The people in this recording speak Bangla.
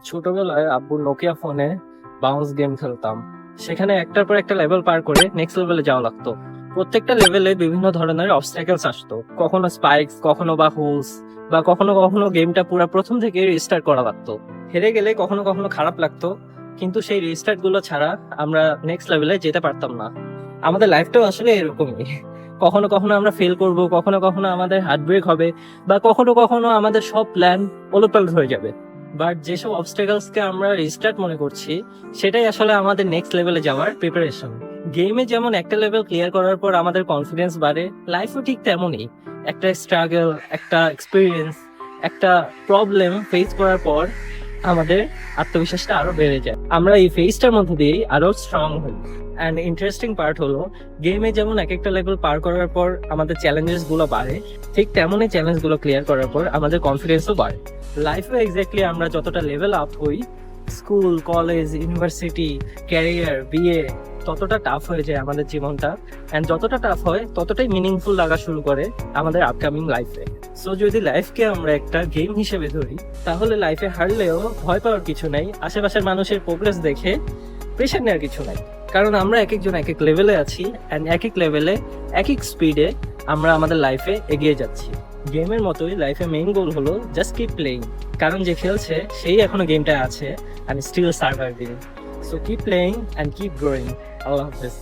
ছোটবেলায় আব্বুর নোকিয়া ফোনে বাউন্স গেম খেলতাম। সেখানে একটার পর একটা লেভেল পার করে নেক্সট লেভেলে যাওয়া লাগতো। প্রত্যেকটা লেভেলে বিভিন্ন ধরনের অবস্ট্যাকলস আসতো, কখনো স্পাইকস, কখনো বা হোলস, বা কখনো কখনো গেমটা পুরো প্রথম থেকে রিস্টার্ট করা লাগতো। হেরে গেলে কখনো কখনো খারাপ লাগতো, কিন্তু সেই রিস্টার্ট গুলো ছাড়া আমরা নেক্সট লেভেলে যেতে পারতাম না। আমাদের লাইফটাও আসলে এরকমই। কখনো কখনো আমরা ফেল করব, কখনো কখনো আমাদের হার্ট ব্রেক হবে, বা কখনো কখনো আমাদের সব প্ল্যান ওলটপালট হয়ে যাবে। বাট যেসব অবস্টাকলসকে আমরা রিস্টার্ট মনে করছি, সেটাই আসলে আমাদের নেক্সট লেভেলে যাওয়ার প্রিপারেশন। গেমে যেমন একটা লেভেল ক্লিয়ার করার পর আমাদের কনফিডেন্স বাড়ে, লাইফও ঠিক তেমনই। একটা স্ট্রাগল, একটা এক্সপিরিয়েন্স, একটা প্রবলেম ফেস করার পর আমাদের আত্মবিশ্বাসটা আরো বেড়ে যায়। আমরা এই ফেজটার মধ্যে দিয়েই আরো স্ট্রং হই। অ্যান্ড ইন্টারেস্টিং পার্ট হলো, গেমে যেমন এক একটা লেভেল পার করার পর আমাদের চ্যালেঞ্জেস গুলো বাড়ে, ঠিক তেমনই চ্যালেঞ্জ গুলো ক্লিয়ার করার পর আমাদের কনফিডেন্সও বাড়ে। লাইফে এক্স্যাক্টলি আমরা যতটা লেভেল আপ হই, স্কুল, কলেজ, ইউনিভার্সিটি, ক্যারিয়ার, বিয়ে, ততটা টাফ হয়ে যায় আমাদের জীবনটা। অ্যান্ড যতটা টাফ হয় ততটাই মিনিংফুল লাগা শুরু করে আমাদের আপকামিং লাইফে। সো যদি লাইফকে আমরা একটা গেম হিসেবে ধরি, তাহলে লাইফে হারলেও ভয় পাওয়ার কিছু নাই, আশেপাশের মানুষের প্রোগ্রেস দেখে প্রেশার নেওয়ার কিছু নাই। কারণ আমরা এক একজন এক এক লেভেলে আছি, অ্যান্ড এক এক লেভেলে এক এক স্পিডে আমরা আমাদের লাইফে এগিয়ে যাচ্ছি। গেমের মতোই লাইফে মেইন গোল হলো জাস্ট কিপ প্লেইং, কারণ যে খেলছে সেই এখনো গেমটা আছে and still surviving. So keep playing and keep growing. আল্লাহ হাফেজ।